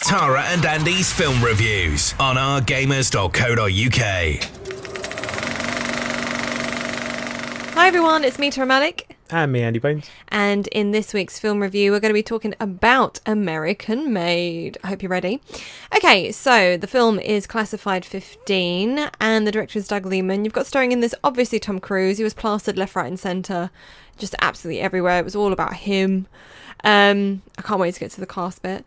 Tara and Andy's film reviews on OurGamers.co.uk. Hi everyone, it's me, Tara Malik. And me, Andy Baines. And in this week's film review, we're going to be talking about American Made. I hope you're ready. Okay, so the film is classified 15, and the director is Doug Liman. You've got starring in this, obviously, Tom Cruise. He was plastered left, right and centre, just absolutely everywhere. It was all about him. I can't wait to get to the cast bit.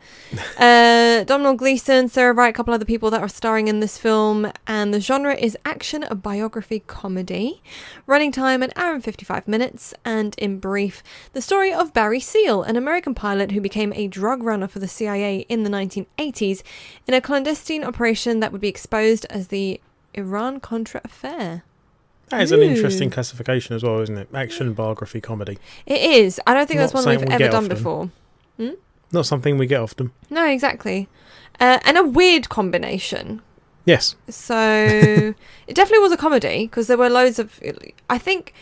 Domhnall, Gleeson, Sarah Wright, a couple other people that are starring in this film, and the genre is action, a biography comedy. Running time an hour and 55 minutes, and in brief, the story of Barry Seal, an American pilot who became a drug runner for the CIA in the 1980s in a clandestine operation that would be exposed as the Iran-Contra affair. That is an interesting classification as well, isn't it? Action, biography, comedy. It is. I don't think that's one we've ever done often. before. Not something we get often. No, exactly. And a weird combination. Yes. So it definitely was a comedy because there were loads of... I think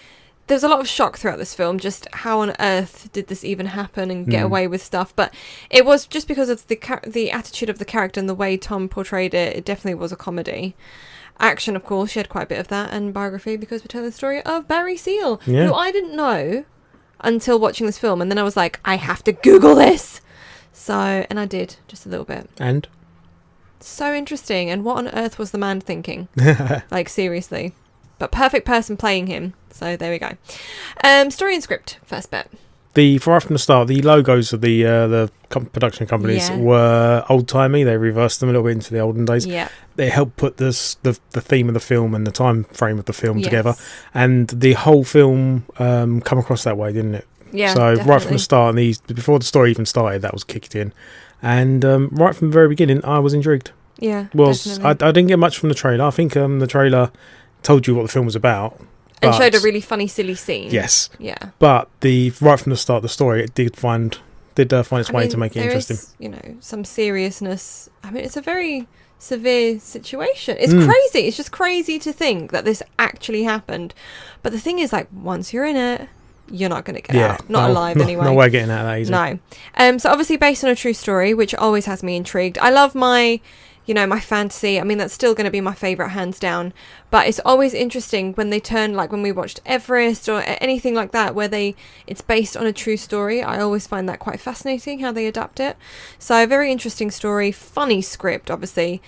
there's a lot of shock throughout this film, just how on earth did this even happen and get away with stuff. But it was just because of the attitude of the character and the way Tom portrayed it. It definitely was a comedy. Action, of course, she had quite a bit of that, and biography because we're telling the story of Barry Seal, who I didn't know until watching this film, and then I was like, I have to Google this. So, and I did, just a little bit. And? So interesting, and what on earth was the man thinking? Like, seriously. But perfect person playing him, so there we go. Story and script, first bit. Right from the start, the logos of the production companies were old-timey. They reversed them a little bit into the olden days. Yeah. They helped put the theme of the film and the time frame of the film together. And the whole film come across that way, didn't it? Yeah, so definitely. Right from the start, before the story even started, that was kicked in. And right from the very beginning, I was intrigued. Yeah, I didn't get much from the trailer. I think the trailer told you what the film was about. And showed a really funny, silly scene. Yes. Yeah. But right from the start, the story it did find its way to make it interesting. There is, some seriousness. I mean, it's a very severe situation. It's crazy. It's just crazy to think that this actually happened. But the thing is, like, once you're in it, you're not going to get out. Not alive, anyway. No way getting out of that easy. No. So obviously based on a true story, which always has me intrigued. I love my fantasy. I mean, that's still going to be my favourite, hands down. But it's always interesting when they turn, like when we watched Everest or anything like that, where it's based on a true story. I always find that quite fascinating, how they adapt it. So, very interesting story, funny script, obviously.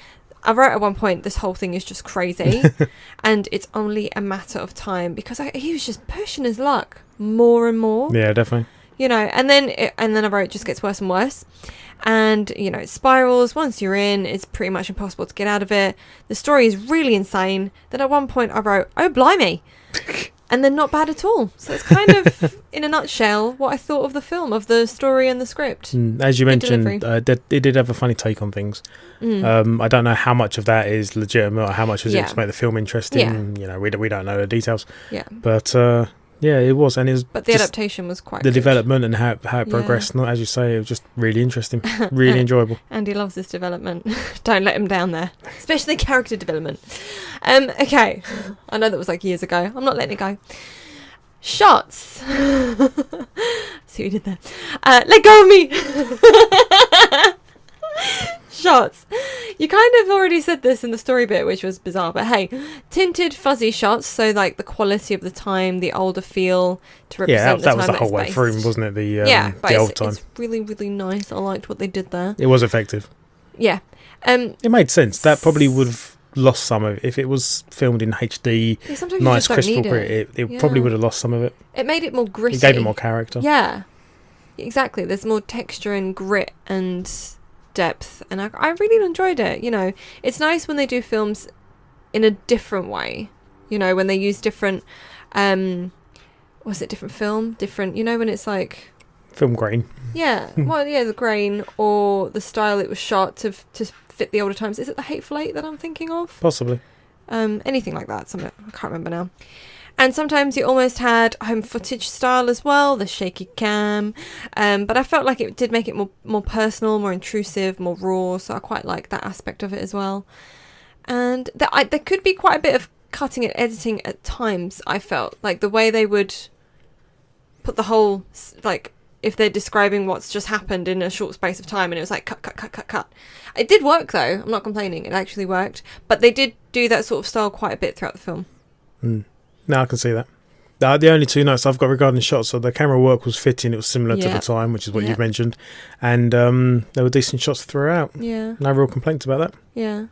I wrote at one point, this whole thing is just crazy. And it's only a matter of time because he was just pushing his luck more and more. Yeah, definitely. And then I wrote, it just gets worse and worse. And, it spirals. Once you're in, it's pretty much impossible to get out of it. The story is really insane. Then at one point I wrote, oh, blimey. And then not bad at all. So it's kind of, in a nutshell, what I thought of the film, of the story and the script. As you mentioned, it did have a funny take on things. I don't know how much of that is legitimate or how much is it to make the film interesting. Yeah. We don't know the details. Yeah. But... yeah, it was, and it was. But the adaptation was quite the good. Development and how it progressed. Not as you say, it was just really interesting, really enjoyable. Andy loves this development. Don't let him down there, especially character development. Okay, I know that was like years ago. I'm not letting it go. Shots. See what you did there. Let go of me. Shots. You kind of already said this in the story bit, which was bizarre, but hey, tinted fuzzy shots, so like the quality of the time, the older feel to represent that the was time the whole way based. through, wasn't it? The old time. It's really, really nice. I liked what they did there. It was effective. Yeah. It made sense. That probably would have lost some of it if it was filmed in HD, nice crystal clear. It probably would have lost some of it. It made it more gritty. It gave it more character. Yeah, exactly. There's more texture and grit and depth, and I really enjoyed it. It's nice when they do films in a different way, when they use different different film, when it's like film grain, the grain or the style it was shot to fit the older times. Is it The Hateful Eight that I'm thinking of? Possibly. Anything like that. I can't remember now. And sometimes you almost had home footage style as well, the shaky cam. But I felt like it did make it more personal, more intrusive, more raw. So I quite like that aspect of it as well. And there could be quite a bit of cutting and editing at times, I felt. Like the way they would put the whole, like, if they're describing what's just happened in a short space of time, and it was like cut. It did work though. I'm not complaining. It actually worked. But they did do that sort of style quite a bit throughout the film. No, I can see that. The only two notes I've got regarding shots, so the camera work was fitting. It was similar to the time, which is what you've mentioned. And there were decent shots throughout. Yeah. No real complaints about that. Yeah.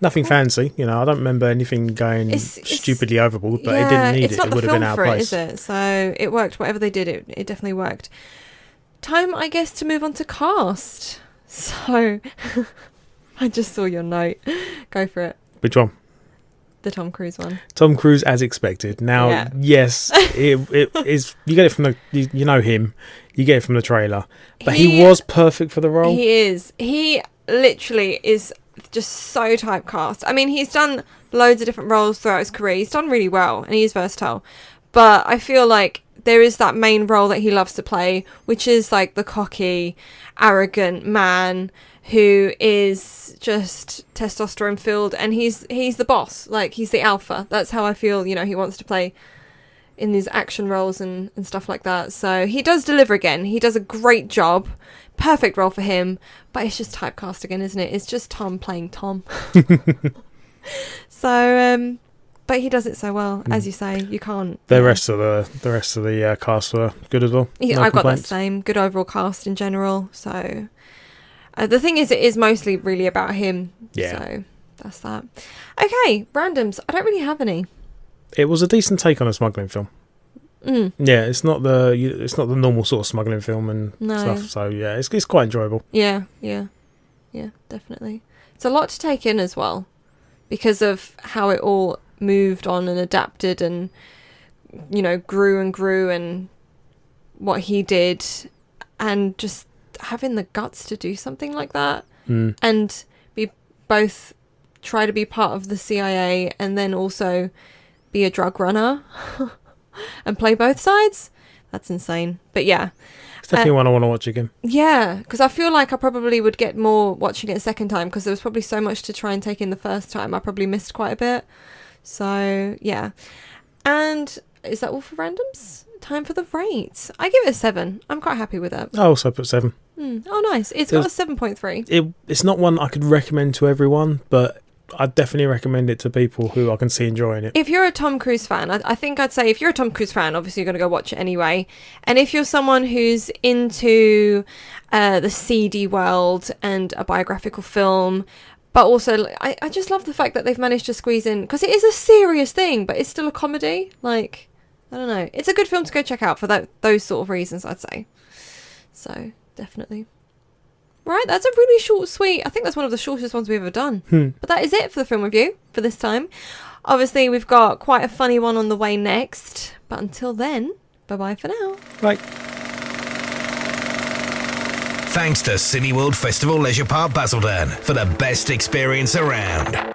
Nothing fancy, I don't remember anything going stupidly overboard, but it didn't need it. It would have been out of place. It's not the film for it, is it? So it worked. Whatever they did, it definitely worked. Time, I guess, to move on to cast. So I just saw your note. Go for it. Which one? The Tom Cruise one. Tom Cruise, as expected. Now, yes, it is. You get it from you know him. You get it from the trailer, but he was perfect for the role. He is. He literally is just so typecast. I mean, he's done loads of different roles throughout his career. He's done really well, and he's versatile. But I feel like there is that main role that he loves to play, which is like the cocky, arrogant man who is just testosterone filled, and he's the boss. Like, he's the alpha. That's how I feel, he wants to play in these action roles and stuff like that. So he does deliver again. He does a great job. Perfect role for him, but it's just typecast again, isn't it? It's just Tom playing Tom. So, but he does it so well, as you say. You can't. The rest of the cast were good as well. I've got that same good overall cast in general. So, the thing is, it is mostly really about him. Yeah. So that's that. Okay, randoms. I don't really have any. It was a decent take on a smuggling film. Yeah, it's not the normal sort of smuggling film and stuff. So yeah, it's quite enjoyable. Yeah, definitely. It's a lot to take in as well, because of how it all moved on and adapted and grew and what he did, and just having the guts to do something like that and try to be part of the CIA and then also be a drug runner. And play both sides. That's insane. But yeah, it's definitely one I want to watch again. Yeah, because I feel like I probably would get more watching it a second time, because there was probably so much to try and take in the first time. I probably missed quite a bit. So yeah. And is that all for randoms? Time for the rates. I give it a 7. I'm quite happy with it. I also put 7. Oh, nice. It's got a 7.3. It's not one I could recommend to everyone, but I'd definitely recommend it to people who I can see enjoying it. If you're a Tom Cruise fan, I think I'd say if you're a Tom Cruise fan, obviously you're going to go watch it anyway. And if you're someone who's into the seedy world and a biographical film, but also I just love the fact that they've managed to squeeze in, because it is a serious thing, but it's still a comedy. Like, I don't know. It's a good film to go check out for those sort of reasons, I'd say. So, definitely. Right, that's a really short, sweet. I think that's one of the shortest ones we've ever done. But that is it for the film review for this time. Obviously, we've got quite a funny one on the way next. But until then, bye-bye for now. Bye. Thanks to Cineworld Festival Leisure Park Basildon for the best experience around.